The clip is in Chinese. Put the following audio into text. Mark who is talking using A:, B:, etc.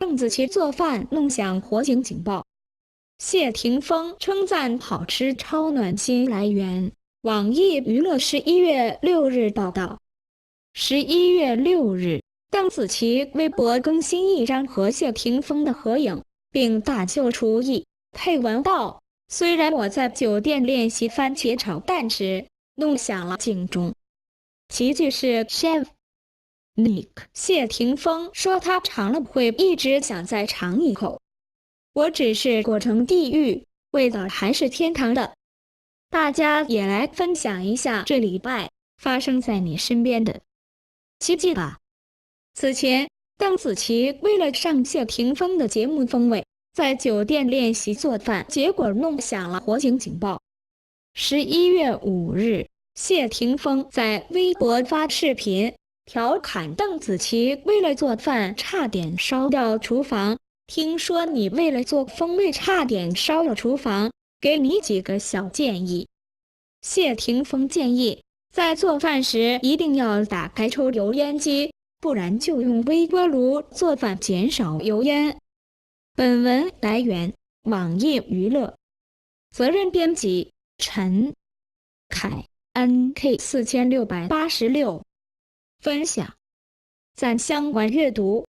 A: 邓紫棋做饭弄响火警警报。谢霆锋称赞好吃超暖心。来源：网易娱乐。11月6日报道。11月6日，邓紫棋微博更新一张和谢霆锋的合影，并大秀厨艺，配文道：“虽然我在酒店练习番茄炒蛋时弄响了警钟。”奇句是 Chef Nick。谢霆锋说他尝了会一直想再尝一口。我只是过程地狱，味道还是天堂的。大家也来分享一下这礼拜发生在你身边的奇迹吧。此前，邓紫棋为了上谢霆锋的节目风味，在酒店练习做饭，结果弄响了火警警报。11月5日，谢霆锋在微博发视频，调侃邓紫棋为了做饭差点烧掉厨房。听说你为了做风味差点烧了厨房，给你几个小建议。谢霆锋建议，在做饭时一定要打开抽油烟机，不然就用微波炉做饭，减少油烟。本文来源：网易娱乐，责任编辑：陈凯 ，NK4686，分享：赞相关阅读。